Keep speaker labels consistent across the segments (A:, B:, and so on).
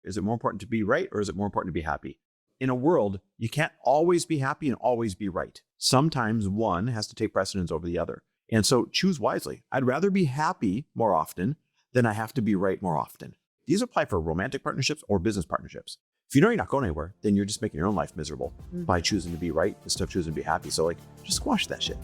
A: Is it more important to be right or is it more important to be happy? In a world, you can't always be happy and always be right. Sometimes one has to take precedence over the other. And so choose wisely. I'd rather be happy more often than I have to be right more often. These apply for romantic partnerships or business partnerships. If you know you're not going anywhere, then you're just making your own life miserable by choosing to be right instead of choosing to be happy. So just squash that shit.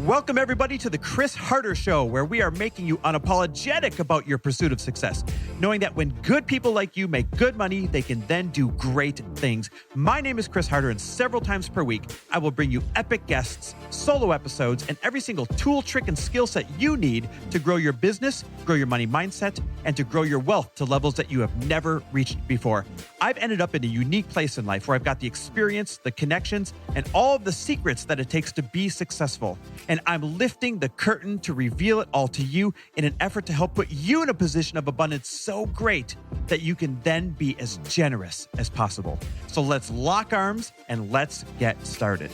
B: Welcome, everybody, to the Chris Harder Show, where we are making you unapologetic about your pursuit of success, knowing that when good people like you make good money, they can then do great things. My name is Chris Harder, and several times per week, I will bring you epic guests, solo episodes, and every single tool, trick, and skill set you need to grow your business, grow your money mindset, and to grow your wealth to levels that you have never reached before. I've ended up in a unique place in life where I've got the experience, the connections, and all of the secrets that it takes to be successful. And I'm lifting the curtain to reveal it all to you in an effort to help put you in a position of abundance so great that you can then be as generous as possible. So let's lock arms and let's get started.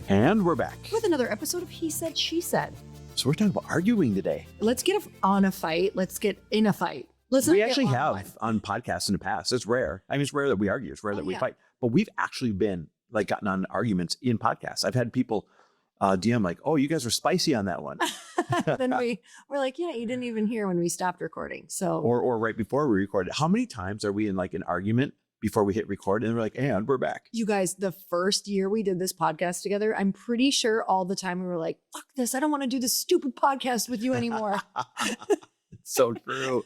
A: And we're back.
C: With another episode of He Said, She Said.
A: So we're talking about arguing today.
C: Let's get on a fight. Let's get in a fight.
A: We actually have on podcasts in the past. It's rare. I mean, it's rare that we argue. It's rare that we fight. But we've actually been gotten on arguments in podcasts. I've had people DM like, "Oh, you guys were spicy on that one."
C: Then we're like, "Yeah, you didn't even hear when we stopped recording." So
A: or right before we recorded. How many times are we in an argument before we hit record and we're like, "And we're back."
C: You guys, the first year we did this podcast together, I'm pretty sure all the time we were like, "Fuck this! I don't want to do this stupid podcast with you anymore."
A: It's so true.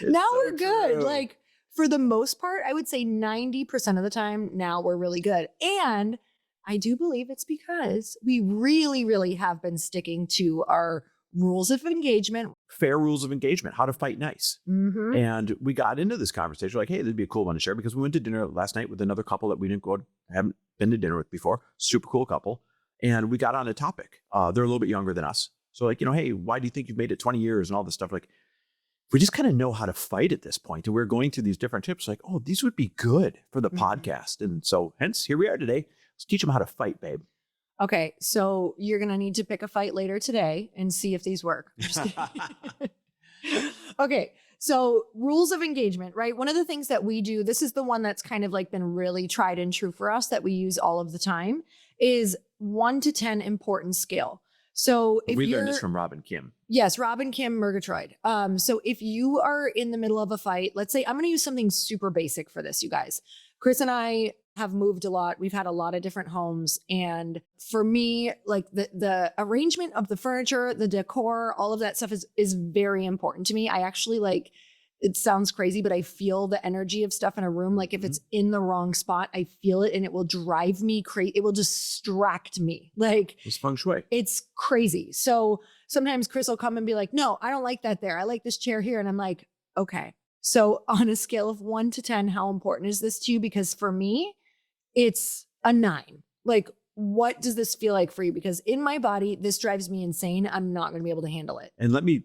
C: Now we're good. True. For the most part, I would say 90% of the time now we're really good. And I do believe it's because we really, really have been sticking to our rules of engagement.
A: Fair rules of engagement, how to fight nice.
C: Mm-hmm.
A: And we got into this conversation like, hey, that'd be a cool one to share because we went to dinner last night with another couple that we haven't been to dinner with before. Super cool couple. And we got on a topic. They're a little bit younger than us. So hey, why do you think you've made it 20 years and all this stuff? We just kind of know how to fight at this point. And we're going through these different tips oh, these would be good for the podcast. And so hence here we are today. Let's teach them how to fight, babe.
C: Okay. So you're going to need to pick a fight later today and see if these work. Okay. So rules of engagement, right? One of the things that we do, this is the one that's kind of been really tried and true for us that we use all of the time, is 1 to 10 important scale. So if
A: we learned this from Rob and Kim.
C: Yes, Rob and Kim Murgatroyd. So if you are in the middle of a fight, let's say I'm going to use something super basic for this, you guys. Chris and I have moved a lot. We've had a lot of different homes. And for me, the arrangement of the furniture, the decor, all of that stuff is very important to me. I actually it sounds crazy, but I feel the energy of stuff in a room. If it's in the wrong spot, I feel it and it will drive me crazy. It will distract me.
A: It's feng shui.
C: It's crazy. So sometimes Chris will come and be like, "No, I don't like that there. I like this chair here." And I'm like, okay. So on a scale of 1 to 10, how important is this to you? Because for me, it's a 9. What does this feel like for you? Because in my body, this drives me insane. I'm not going to be able to handle it.
A: And let me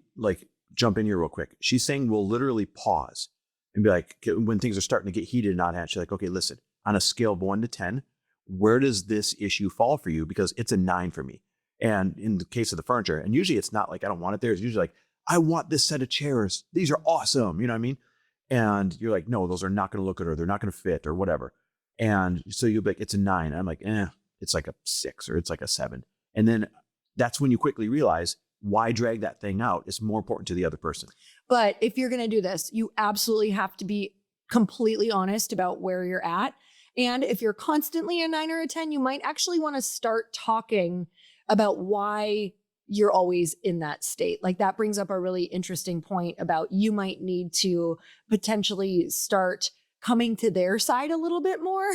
A: jump in here real quick. She's saying we'll literally pause and be like, when things are starting to get heated and not, she's like, okay, listen, on a scale of 1 to 10, where does this issue fall for you? Because it's a 9 for me. And in the case of the furniture, and usually it's not I don't want it there. It's usually I want this set of chairs. These are awesome. You know what I mean? And you're like, no, those are not going to look good or they're not going to fit or whatever. And so you'll be like, it's a 9. And I'm like, it's a 6 or it's a 7. And then that's when you quickly realize, why drag that thing out? It's more important to the other person.
C: But if you're going to do this, you absolutely have to be completely honest about where you're at. And if you're constantly a 9 or a 10, you might actually want to start talking about why you're always in that state. That brings up a really interesting point about you might need to potentially start coming to their side a little bit more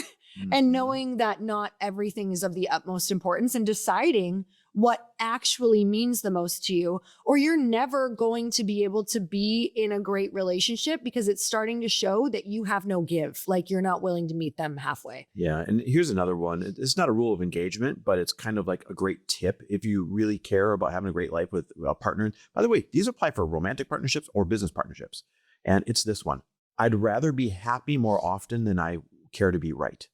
C: and knowing that not everything is of the utmost importance and deciding what actually means the most to you, or you're never going to be able to be in a great relationship because it's starting to show that you have no give. You're not willing to meet them halfway.
A: Yeah. And here's another one. It's not a rule of engagement, but it's kind of a great tip if you really care about having a great life with a partner. By the way, these apply for romantic partnerships or business partnerships. And it's this one. I'd rather be happy more often than I care to be right.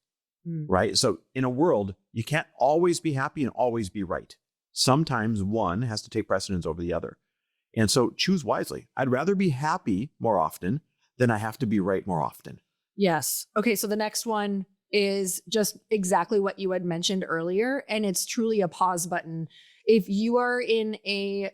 A: Right. So in a world, you can't always be happy and always be right. Sometimes one has to take precedence over the other. And so choose wisely. I'd rather be happy more often than I have to be right more often.
C: Yes. Okay. So the next one is just exactly what you had mentioned earlier, and it's truly a pause button. If you are in a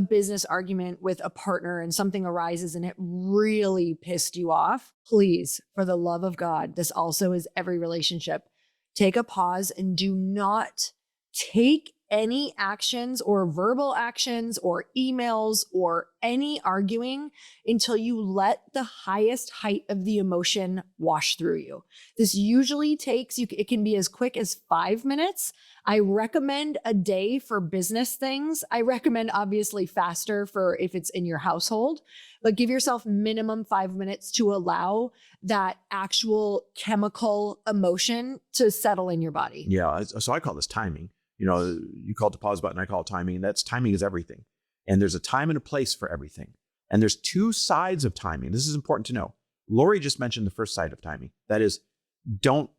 C: business argument with a partner and something arises and it really pissed you off, please, for the love of God, this also is every relationship. Take a pause and do not take any actions or verbal actions or emails or any arguing until you let the highest height of the emotion wash through you. This usually takes you, it can be as quick as 5 minutes. I recommend a day for business things. I recommend obviously faster for if it's in your household, but give yourself minimum 5 minutes to allow that actual chemical emotion to settle in your body.
A: Yeah. So I call this timing. You call it the pause button. I call it timing. Timing is everything. And there's a time and a place for everything. And there's two sides of timing. This is important to know. Lori just mentioned the first side of timing. That is, don't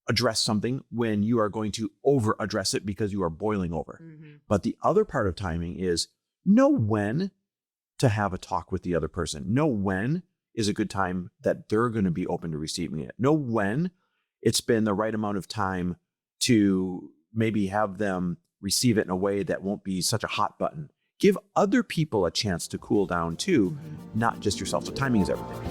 A: address something when you are going to over address it because you are boiling over. Mm-hmm. But the other part of timing is know when to have a talk with the other person. Know when is a good time that they're going to be open to receiving it. Know when it's been the right amount of time to maybe have them receive it in a way that won't be such a hot button. Give other people a chance to cool down too, not just yourself. So timing is everything.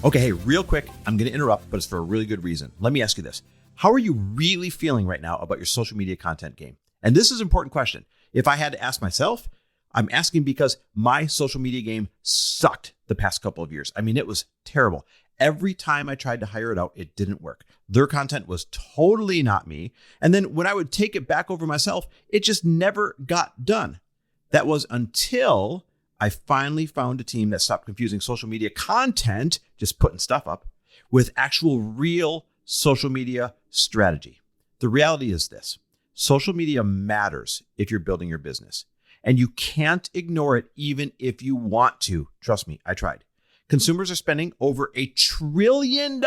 A: Okay, hey, real quick, I'm going to interrupt, but it's for a really good reason. Let me ask you this. How are you really feeling right now about your social media content game? And this is an important question. If I had to ask myself, I'm asking because my social media game sucked the past couple of years. I mean, it was terrible. Every time I tried to hire it out, it didn't work. Their content was totally not me. And then when I would take it back over myself, it just never got done. That was until I finally found a team that stopped confusing social media content, just putting stuff up, with actual real social media strategy. The reality is this: social media matters if you're building your business, and you can't ignore it even if you want to. Trust me, I tried. Consumers are spending over $1 trillion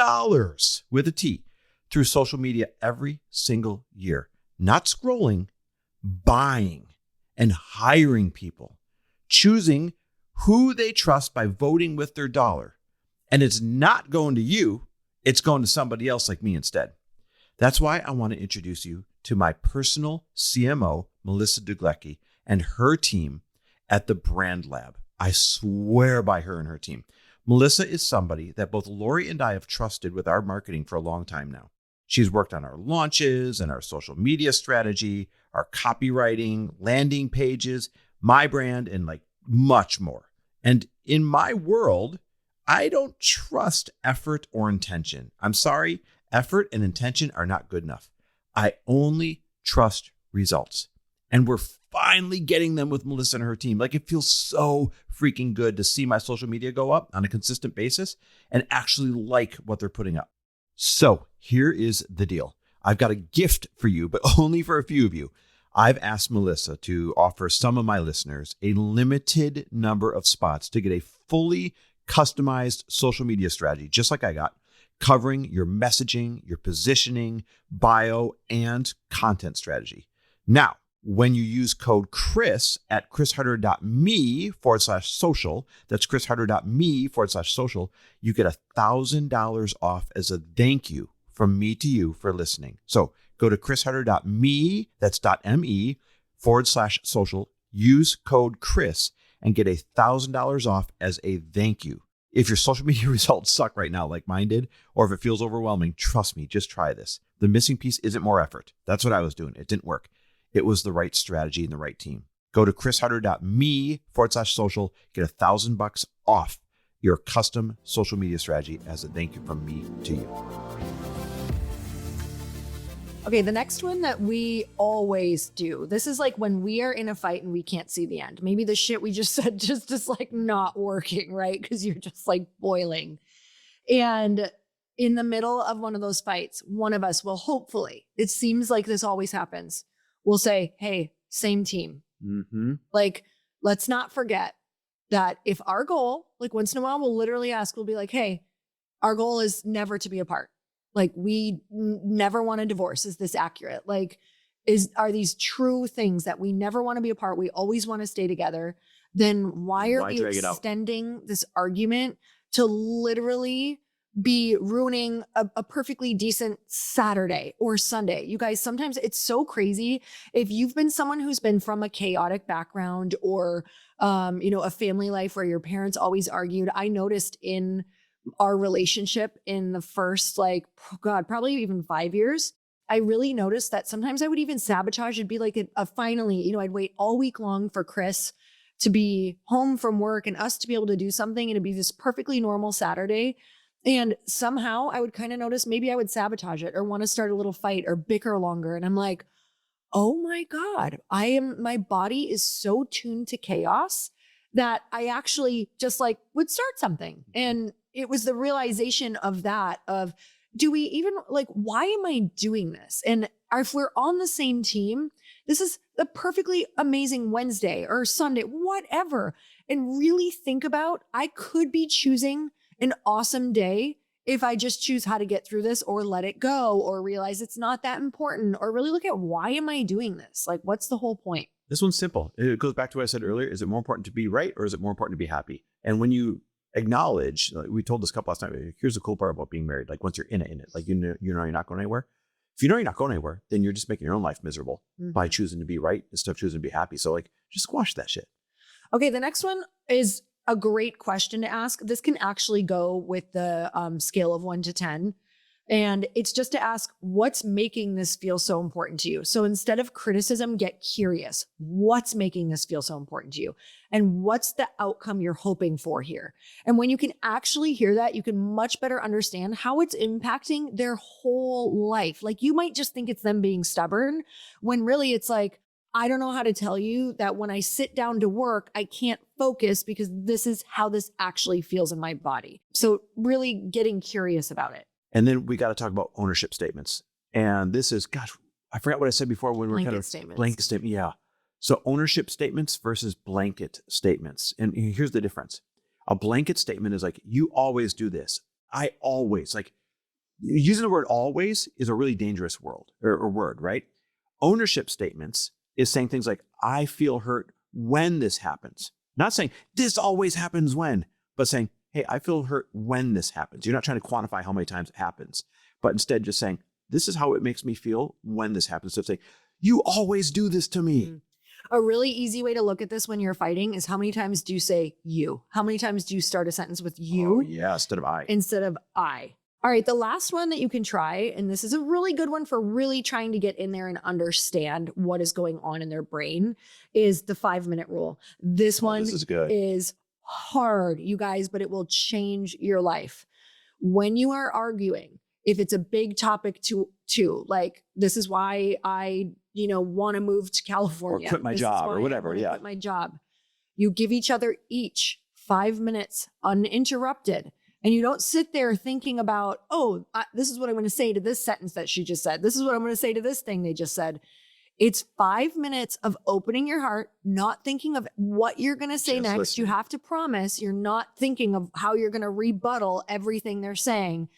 A: with a T through social media every single year. Not scrolling, buying and hiring people, choosing who they trust by voting with their dollar. And it's not going to you, it's going to somebody else like me instead. That's why I want to introduce you to my personal CMO, Melissa Duglecki, and her team at the Brand Lab. I swear by her and her team. Melissa is somebody that both Lori and I have trusted with our marketing for a long time now. She's worked on our launches and our social media strategy, our copywriting, landing pages, my brand, and like much more. And in my world, I don't trust effort or intention. I'm sorry, effort and intention are not good enough. I only trust results. And we're finally getting them with Melissa and her team. Like, it feels so freaking good to see my social media go up on a consistent basis and actually like what they're putting up. So here is the deal. I've got a gift for you, but only for a few of you. I've asked Melissa to offer some of my listeners a limited number of spots to get a fully customized social media strategy, just like I got, covering your messaging, your positioning, bio, and content strategy. Now, when you use code Chris at chrisharder.me/social, that's chrisharder.me/social, you get $1,000 off as a thank you from me to you for listening. So go to chrisharder.me, that's .me/social, use code Chris and get $1,000 off as a thank you. If your social media results suck right now, like mine did, or if it feels overwhelming, trust me, just try this. The missing piece isn't more effort. That's what I was doing. It didn't work. It was the right strategy and the right team. Go to chrisharder.me/social, get $1,000 off your custom social media strategy as a thank you from me to you.
C: Okay, the next one that we always do. This is like when we are in a fight and we can't see the end. Maybe the shit we just said just is like not working, right? Because you're just like boiling. And in the middle of one of those fights, one of us will hopefully, it seems like this always happens, we'll say, hey, same team. Mm-hmm. Like, let's not forget that if our goal, like once in a while, we'll literally ask, we'll be like, hey, our goal is never to be apart. Like, we never want a divorce. Is this accurate? Like, are these true things that we never want to be apart, we always want to stay together, then why are we
A: drag it out?
C: extending this argument to literally be ruining a perfectly decent Saturday or Sunday? You guys, sometimes it's so crazy. If you've been someone who's been from a chaotic background or, a family life where your parents always argued, I noticed in our relationship in the first, probably even 5 years, I really noticed that sometimes I would even sabotage. It'd be like a finally, I'd wait all week long for Chris to be home from work and us to be able to do something. And it'd be this perfectly normal Saturday. And somehow I would kind of notice maybe I would sabotage it or want to start a little fight or bicker longer. And I'm like, oh my God, my body is so tuned to chaos that I actually just would start something. And it was the realization of that, of do we even why am I doing this? And if we're on the same team, this is the perfectly amazing Wednesday or Sunday, whatever. And really think about, I could be choosing an awesome day if I just choose how to get through this or let it go or realize it's not that important or really look at why am I doing this? What's the whole point?
A: This one's simple. It goes back to what I said earlier. Is it more important to be right or is it more important to be happy? And when you acknowledge, we told this couple last night, here's the cool part about being married. Once you're in it, you're not going anywhere. If you know you're not going anywhere, then you're just making your own life miserable by choosing to be right instead of choosing to be happy. So just squash that shit.
C: Okay. The next one is a great question to ask. This can actually go with the scale of 1 to 10. And it's just to ask, what's making this feel so important to you? So instead of criticism, get curious. What's making this feel so important to you? And what's the outcome you're hoping for here? And when you can actually hear that, you can much better understand how it's impacting their whole life. You might just think it's them being stubborn, when really it's I don't know how to tell you that when I sit down to work, I can't focus because this is how this actually feels in my body. So really getting curious about it.
A: And then we got to talk about ownership statements. And this is, gosh, I forgot what I said before when we're
C: Blanket statements.
A: Blanket statement. Yeah. So ownership statements versus blanket statements. And here's the difference. A blanket statement is you always do this. I always using the word always is a really dangerous word, right? Ownership statements is saying things like, I feel hurt when this happens. Not saying this always happens when, but saying, hey, I feel hurt when this happens. You're not trying to quantify how many times it happens, but instead just saying, this is how it makes me feel when this happens. So saying, you always do this to me.
C: A really easy way to look at this when you're fighting is how many times do you say you? How many times do you start a sentence with you?
A: Oh, yeah, instead of I.
C: Instead of I. All right, the last one that you can try, and this is a really good one for really trying to get in there and understand what is going on in their brain, is the 5-minute rule. This one
A: is good.
C: Is hard, you guys, but it will change your life. When you are arguing, if it's a big topic to this is why I, want to move to California.
A: Or quit my job or whatever. Yeah.
C: Quit my job. You give each other each 5 minutes uninterrupted. And you don't sit there thinking about, this is what I'm going to say to this sentence that she just said. This is what I'm going to say to this thing they just said. It's 5 minutes of opening your heart, not thinking of what you're going to say next.
A: Listening.
C: You have to promise you're not thinking of how you're going to rebuttal everything they're saying.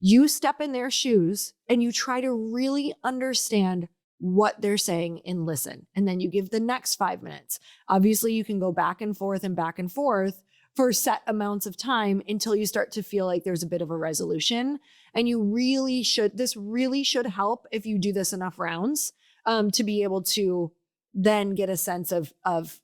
C: You step in their shoes and you try to really understand what they're saying and listen. And then you give the next 5 minutes. Obviously, you can go back and forth for set amounts of time until you start to feel like there's a bit of a resolution. And this really should help if you do this enough rounds to be able to then get a sense of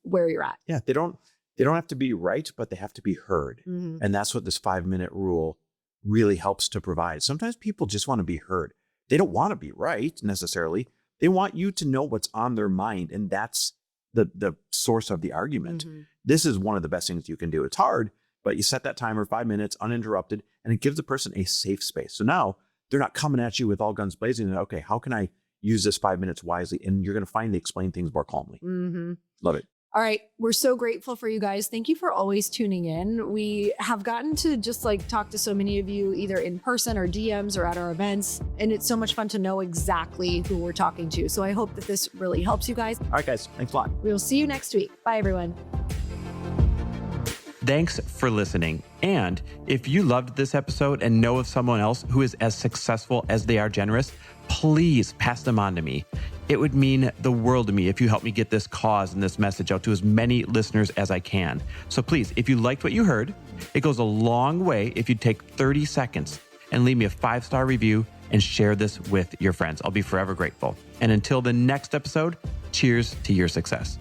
C: where you're at.
A: Yeah, they don't have to be right, but they have to be heard.
C: Mm-hmm.
A: And that's what this 5-minute rule really helps to provide. Sometimes people just want to be heard. They don't want to be right necessarily. They want you to know what's on their mind. And that's the source of the argument.
C: Mm-hmm.
A: This is one of the best things you can do. It's hard, but you set that timer 5 minutes uninterrupted, and it gives the person a safe space. So now they're not coming at you with all guns blazing. And okay, how can I use this 5 minutes wisely? And you're going to find they explain things more calmly.
C: Mm-hmm.
A: Love it.
C: All right. We're so grateful for you guys. Thank you for always tuning in. We have gotten to just talk to so many of you either in person or DMs or at our events. And it's so much fun to know exactly who we're talking to. So I hope that this really helps you guys.
A: All right, guys. Thanks a lot.
C: We'll see you next week. Bye, everyone.
B: Thanks for listening. And if you loved this episode and know of someone else who is as successful as they are generous, please pass them on to me. It would mean the world to me if you help me get this cause and this message out to as many listeners as I can. So please, if you liked what you heard, it goes a long way if you take 30 seconds and leave me a 5-star review and share this with your friends. I'll be forever grateful. And until the next episode, cheers to your success.